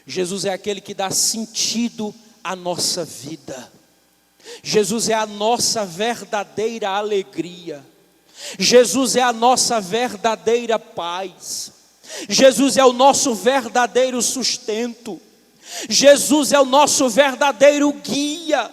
Jesus é aquele que dá sentido à nossa vida. Jesus é a nossa verdadeira alegria. Jesus é a nossa verdadeira paz. Jesus é o nosso verdadeiro sustento. Jesus é o nosso verdadeiro guia.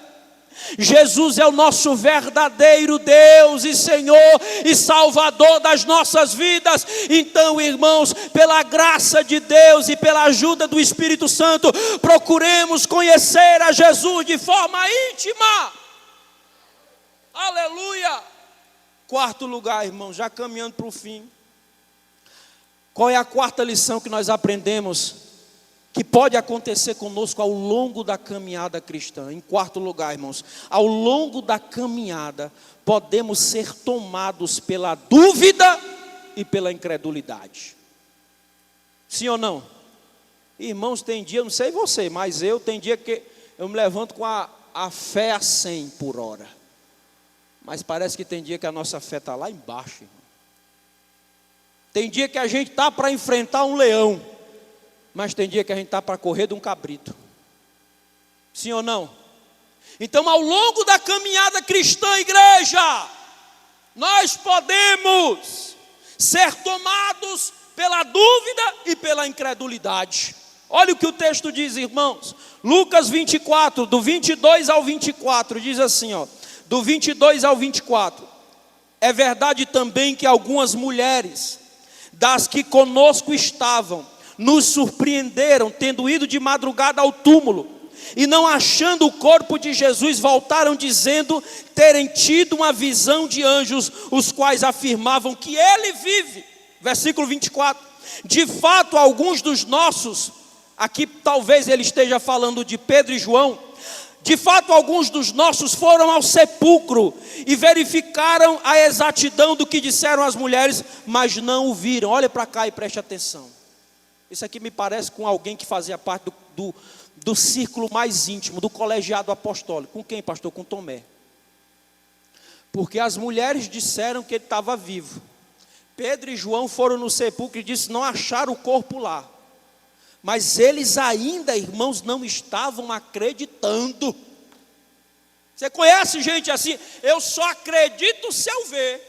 Jesus é o nosso verdadeiro Deus e Senhor e Salvador das nossas vidas. Então, irmãos, pela graça de Deus e pela ajuda do Espírito Santo, procuremos conhecer a Jesus de forma íntima. Aleluia. Quarto lugar, irmãos, já caminhando para o fim. Qual é a quarta lição que nós aprendemos que pode acontecer conosco ao longo da caminhada cristã? Em quarto lugar, irmãos, ao longo da caminhada, podemos ser tomados pela dúvida e pela incredulidade. Sim ou não? Irmãos, tem dia, eu não sei você, mas eu tem dia que eu me levanto com a fé a 100 por hora. Mas parece que tem dia que a nossa fé está lá embaixo, irmão. Tem dia que a gente está para enfrentar um leão, mas tem dia que a gente está para correr de um cabrito. Sim ou não? Então, ao longo da caminhada cristã, igreja, nós podemos ser tomados pela dúvida e pela incredulidade. Olha o que o texto diz, irmãos. Lucas 24, do 22 ao 24, diz assim, ó, do 22 ao 24. É verdade também que algumas mulheres, das que conosco estavam, nos surpreenderam, tendo ido de madrugada ao túmulo, e não achando o corpo de Jesus, voltaram dizendo terem tido uma visão de anjos, os quais afirmavam que ele vive. Versículo 24. De fato, alguns dos nossos, aqui talvez ele esteja falando de Pedro e João, de fato alguns dos nossos foram ao sepulcro e verificaram a exatidão do que disseram as mulheres, mas não o viram. Olha para cá e preste atenção. Isso aqui me parece com alguém que fazia parte do círculo mais íntimo, do colegiado apostólico. Com quem, pastor? Com Tomé. Porque as mulheres disseram que ele estava vivo. Pedro e João foram no sepulcro e disse não acharam o corpo lá. Mas eles ainda, irmãos, não estavam acreditando. Você conhece gente assim? Eu só acredito se eu ver.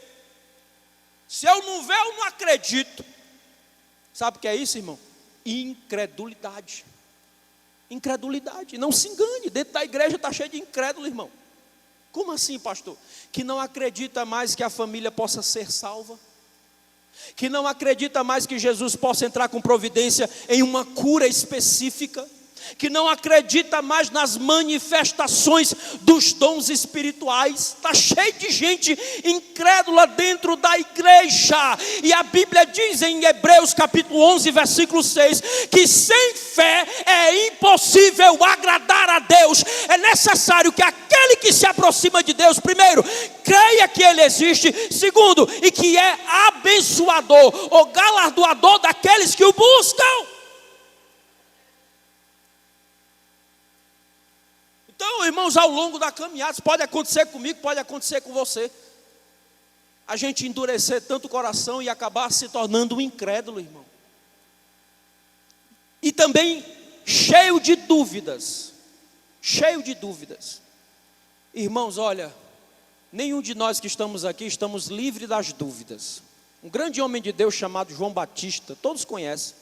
Se eu não ver, eu não acredito. Sabe o que é isso, irmão? Incredulidade. Incredulidade. Não se engane, dentro da igreja está cheio de incrédulo, irmão. Como assim, pastor? Que não acredita mais que a família possa ser salva, que não acredita mais que Jesus possa entrar com providência em uma cura específica, que não acredita mais nas manifestações dos dons espirituais. Está cheio de gente incrédula dentro da igreja. E a Bíblia diz em Hebreus capítulo 11, versículo 6, que sem fé é impossível agradar a Deus. É necessário que aquele que se aproxima de Deus, primeiro, creia que Ele existe, segundo, e que é abençoador ou galardoador daqueles que o buscam. Então, irmãos, ao longo da caminhada, isso pode acontecer comigo, pode acontecer com você. A gente endurecer tanto o coração e acabar se tornando um incrédulo, irmão. E também cheio de dúvidas. Cheio de dúvidas. Irmãos, olha, nenhum de nós que estamos aqui estamos livres das dúvidas. Um grande homem de Deus chamado João Batista, todos conhecem.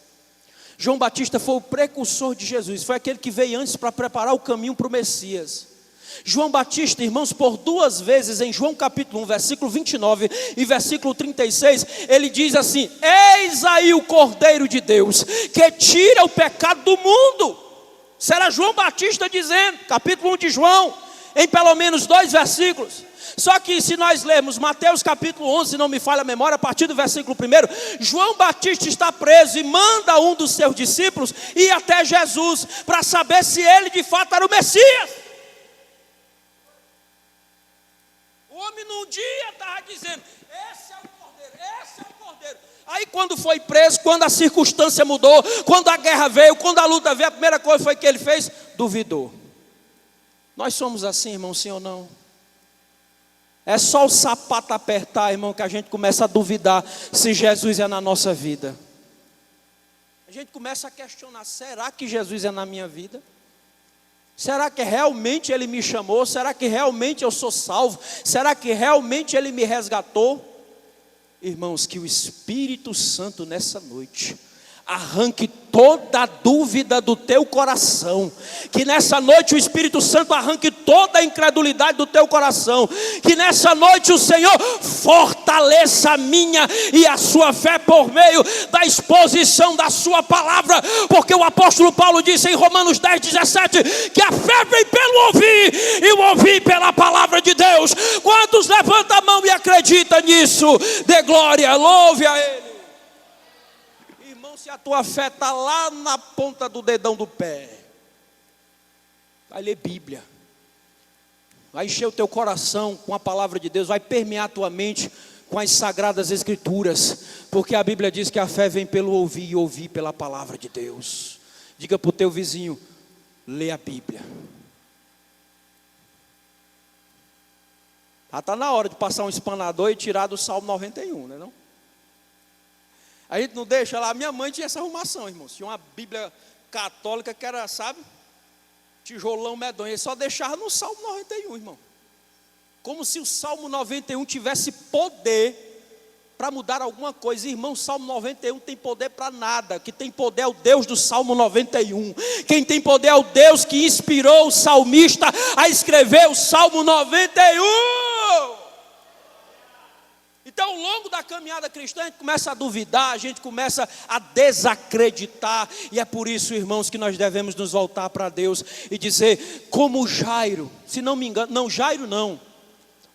João Batista foi o precursor de Jesus, foi aquele que veio antes para preparar o caminho para o Messias. João Batista, irmãos, por duas vezes em João capítulo 1, versículo 29 e versículo 36, ele diz assim: eis aí o Cordeiro de Deus, que tira o pecado do mundo. Será João Batista dizendo, capítulo 1 de João, em pelo menos 2 versículos. Só que se nós lermos Mateus capítulo 11, se não me falha a memória, a partir do versículo 1, João Batista está preso e manda um dos seus discípulos ir até Jesus, para saber se ele de fato era o Messias. O homem num dia estava dizendo, esse é o Cordeiro, esse é o Cordeiro. Aí quando foi preso, quando a circunstância mudou, quando a guerra veio, quando a luta veio, a primeira coisa foi que ele fez, duvidou. Nós somos assim, irmão, sim ou não? É só o sapato apertar, irmão, que a gente começa a duvidar se Jesus é na nossa vida. A gente começa a questionar, será que Jesus é na minha vida? Será que realmente Ele me chamou? Será que realmente eu sou salvo? Será que realmente Ele me resgatou? Irmãos, que o Espírito Santo nessa noite arranque toda a dúvida do teu coração, que nessa noite o Espírito Santo arranque toda a incredulidade do teu coração, que nessa noite o Senhor fortaleça a minha e a sua fé por meio da exposição da sua palavra, porque o apóstolo Paulo disse em Romanos 10:17, que a fé vem pelo ouvir, e o ouvir pela palavra de Deus. Quantos levanta a mão e acredita nisso? Dê glória, louve a Ele. Se a tua fé está lá na ponta do dedão do pé, vai ler Bíblia, vai encher o teu coração com a palavra de Deus, vai permear a tua mente com as sagradas escrituras, porque a Bíblia diz que a fé vem pelo ouvir e ouvir pela palavra de Deus. Diga para o teu vizinho, lê a Bíblia. Já está na hora de passar um espanador e tirar do Salmo 91, né não? A gente não deixa lá. Minha mãe tinha essa arrumação, irmãos. Tinha uma Bíblia católica que era, sabe, tijolão medonho. Ele só deixava no Salmo 91, irmão. Como se o Salmo 91 tivesse poder para mudar alguma coisa. Irmão, o Salmo 91 tem poder para nada. Quem tem poder é o Deus do Salmo 91. Quem tem poder é o Deus que inspirou o salmista a escrever o Salmo 91. Então, ao longo da caminhada cristã, a gente começa a duvidar, a gente começa a desacreditar. E é por isso, irmãos, que nós devemos nos voltar para Deus e dizer, como Jairo, se não me engano, não, Jairo não,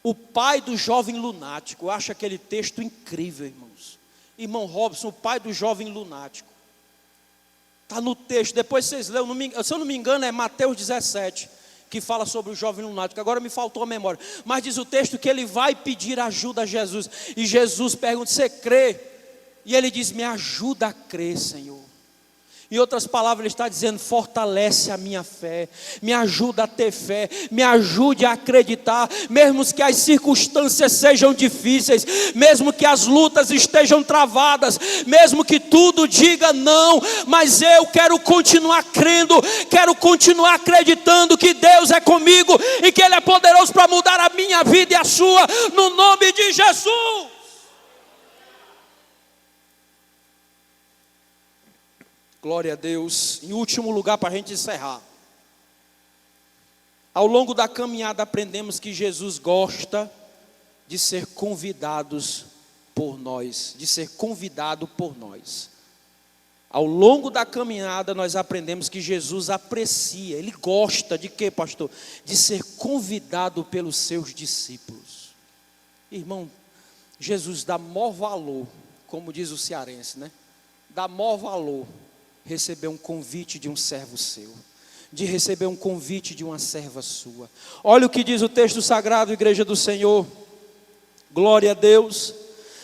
o pai do jovem lunático. Eu acho aquele texto incrível, irmãos. Irmão Robson, o pai do jovem lunático. Está no texto, depois vocês leem, se eu não me engano é Mateus 17, que fala sobre o jovem lunático. Agora me faltou a memória. Mas diz o texto que ele vai pedir ajuda a Jesus. E Jesus pergunta, você crê? E ele diz, me ajuda a crer, Senhor. Em outras palavras, ele está dizendo, fortalece a minha fé, me ajuda a ter fé, me ajude a acreditar, mesmo que as circunstâncias sejam difíceis, mesmo que as lutas estejam travadas, mesmo que tudo diga não, mas eu quero continuar crendo, quero continuar acreditando que Deus é comigo e que Ele é poderoso para mudar a minha vida e a sua, no nome de Jesus. Glória a Deus. Em último lugar, para a gente encerrar. Ao longo da caminhada aprendemos que Jesus gosta de ser convidados por nós, de ser convidado por nós. Ao longo da caminhada nós aprendemos que Jesus aprecia, Ele gosta de quê, pastor? De ser convidado pelos seus discípulos. Irmão, Jesus dá maior valor, como diz o cearense, né? Dá maior valor receber um convite de um servo seu, de receber um convite de uma serva sua. Olha o que diz o texto sagrado, igreja do Senhor. Glória a Deus.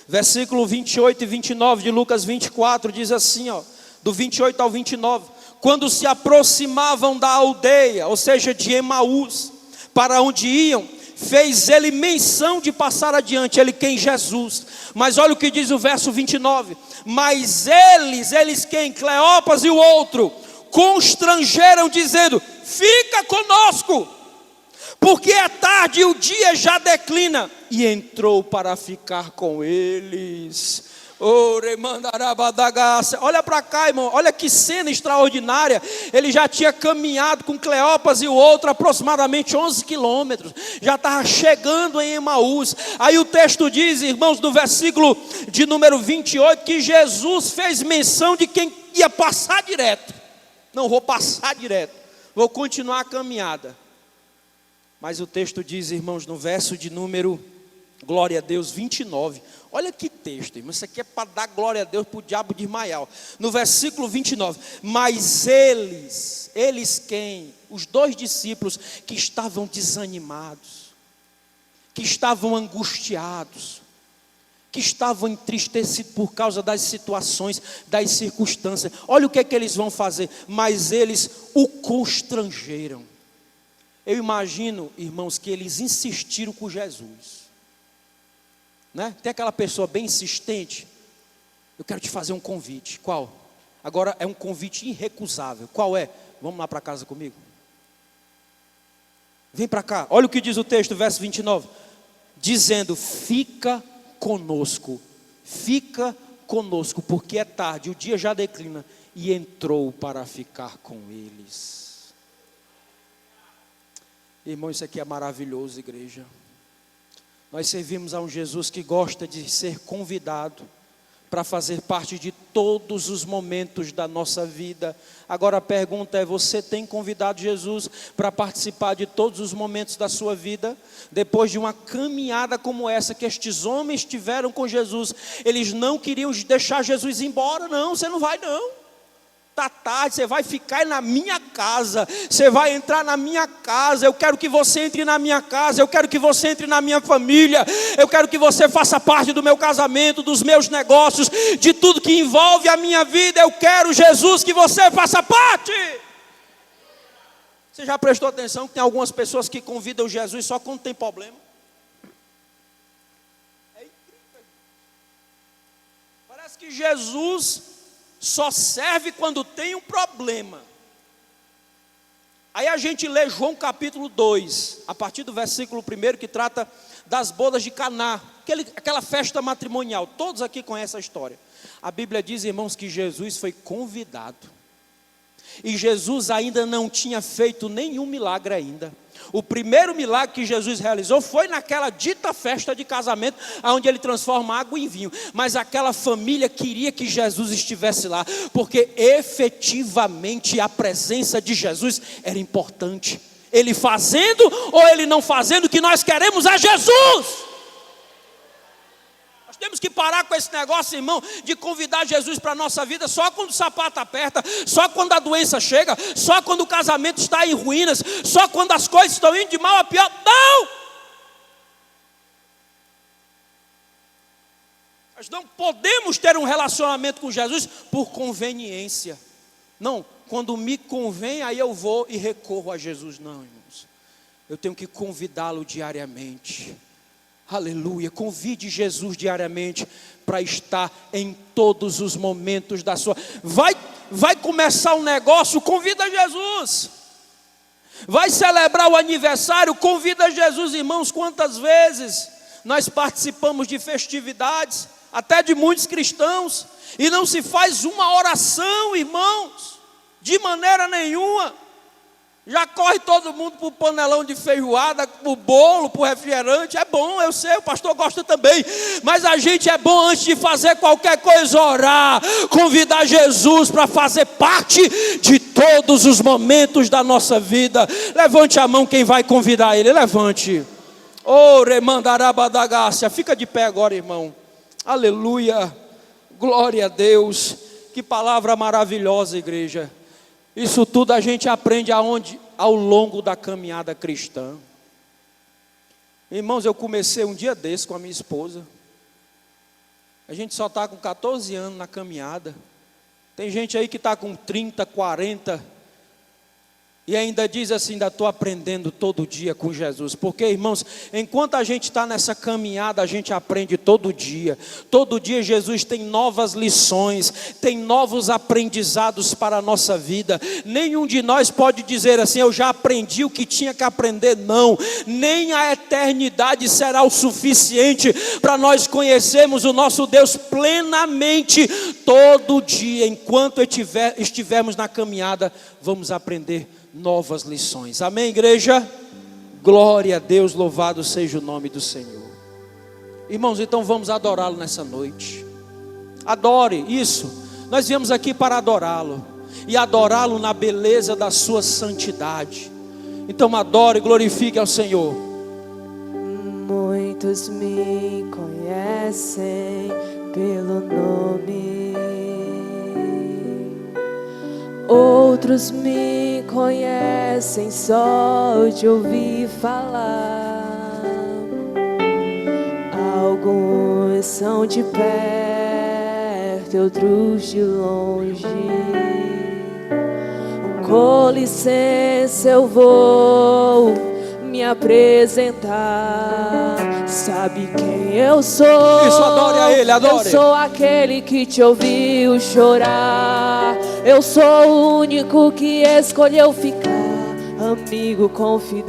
Versículo 28 e 29 de Lucas 24 diz assim, ó, do 28 ao 29. Quando se aproximavam da aldeia, ou seja, de Emaús, para onde iam, fez ele menção de passar adiante, ele quem? Jesus. Mas olha o que diz o verso 29. Mas eles quem? Cleopas e o outro, constrangeram dizendo, fica conosco, porque é tarde e o dia já declina. E entrou para ficar com eles. Olha para cá, irmão, olha que cena extraordinária. Ele já tinha caminhado com Cleopas e o outro aproximadamente 11 quilômetros, já estava chegando em Emaús. Aí o texto diz, irmãos, no versículo de número 28, que Jesus fez menção de quem ia passar direto. Não vou passar direto, vou continuar a caminhada. Mas o texto diz, irmãos, no verso de número, glória a Deus, 29. Olha que texto, irmão. Isso aqui é para dar glória a Deus para o diabo desmaiar. No versículo 29. Mas eles quem? Os dois discípulos que estavam desanimados, que estavam angustiados, que estavam entristecidos por causa das situações, das circunstâncias. Olha o que é que eles vão fazer. Mas eles o constrangeram. Eu imagino, irmãos, que eles insistiram com Jesus. Né? Tem aquela pessoa bem insistente. Eu quero te fazer um convite. Qual? Agora é um convite irrecusável. Qual é? Vamos lá para casa comigo? Vem para cá. Olha o que diz o texto, verso 29. Dizendo, fica conosco, porque é tarde, o dia já declina. E entrou para ficar com eles. Irmão, isso aqui é maravilhoso, igreja. Nós servimos a um Jesus que gosta de ser convidado para fazer parte de todos os momentos da nossa vida. Agora a pergunta é, você tem convidado Jesus para participar de todos os momentos da sua vida? Depois de uma caminhada como essa que estes homens tiveram com Jesus, eles não queriam deixar Jesus embora. Não, você não vai não. está tarde, você vai ficar na minha casa, você vai entrar na minha casa, eu quero que você entre na minha casa, eu quero que você entre na minha família, eu quero que você faça parte do meu casamento, dos meus negócios, de tudo que envolve a minha vida, eu quero, Jesus, que você faça parte. Você já prestou atenção que tem algumas pessoas que convidam Jesus só quando tem problema? É incrível. Parece que Jesus só serve quando tem um problema. Aí a gente lê João capítulo 2, a partir do versículo 1, que trata das bodas de Caná, aquela festa matrimonial. Todos aqui conhecem a história. A Bíblia diz, irmãos, que Jesus foi convidado. E Jesus ainda não tinha feito nenhum milagre ainda. O primeiro milagre que Jesus realizou foi naquela dita festa de casamento, onde ele transforma água em vinho. Mas aquela família queria que Jesus estivesse lá, porque efetivamente a presença de Jesus era importante. Ele fazendo ou ele não fazendo, o que nós queremos é Jesus. Nós temos que parar com esse negócio, irmão, de convidar Jesus para a nossa vida só quando o sapato aperta, só quando a doença chega, só quando o casamento está em ruínas, só quando as coisas estão indo de mal a pior. Não! Nós não podemos ter um relacionamento com Jesus por conveniência. Não, quando me convém, aí eu vou e recorro a Jesus. Não, irmãos, eu tenho que convidá-lo diariamente. Aleluia, convide Jesus diariamente para estar em todos os momentos da sua... Vai começar um negócio, convida Jesus. Vai celebrar o aniversário, convida Jesus. Irmãos, quantas vezes nós participamos de festividades, até de muitos cristãos, e não se faz uma oração, irmãos, de maneira nenhuma. Já corre todo mundo para o panelão de feijoada, para o bolo, para o refrigerante. É bom, eu sei, o pastor gosta também. Mas a gente é bom antes de fazer qualquer coisa, orar, convidar Jesus para fazer parte de todos os momentos da nossa vida. Levante a mão quem vai convidar ele, levante. Oh, remandarabadagácia, fica de pé agora, irmão. Aleluia, glória a Deus. Que palavra maravilhosa, igreja. Isso tudo a gente aprende aonde? Ao longo da caminhada cristã. Irmãos, eu comecei um dia desse com a minha esposa. A gente só está com 14 anos na caminhada. Tem gente aí que está com 30, 40. E ainda diz assim, ainda estou aprendendo todo dia com Jesus. Porque, irmãos, enquanto a gente está nessa caminhada, a gente aprende todo dia. Todo dia Jesus tem novas lições, tem novos aprendizados para a nossa vida. Nenhum de nós pode dizer assim, eu já aprendi o que tinha que aprender. Não, nem a eternidade será o suficiente para nós conhecermos o nosso Deus plenamente. Todo dia, enquanto estivermos na caminhada, vamos aprender novas lições. Amém, igreja? Glória a Deus, louvado seja o nome do Senhor. Irmãos, então vamos adorá-lo nessa noite. Adore, isso. Nós viemos aqui para adorá-lo. E adorá-lo na beleza da sua santidade. Então adore, glorifique ao Senhor. Muitos me conhecem pelo nome, outros me conhecem só de ouvir falar. Alguns são de perto, outros de longe. Com licença, eu vou me apresentar. Sabe quem eu sou? Isso, adore a Ele, adore. Eu sou aquele que te ouviu chorar. Eu sou o único que escolheu ficar, amigo confidente.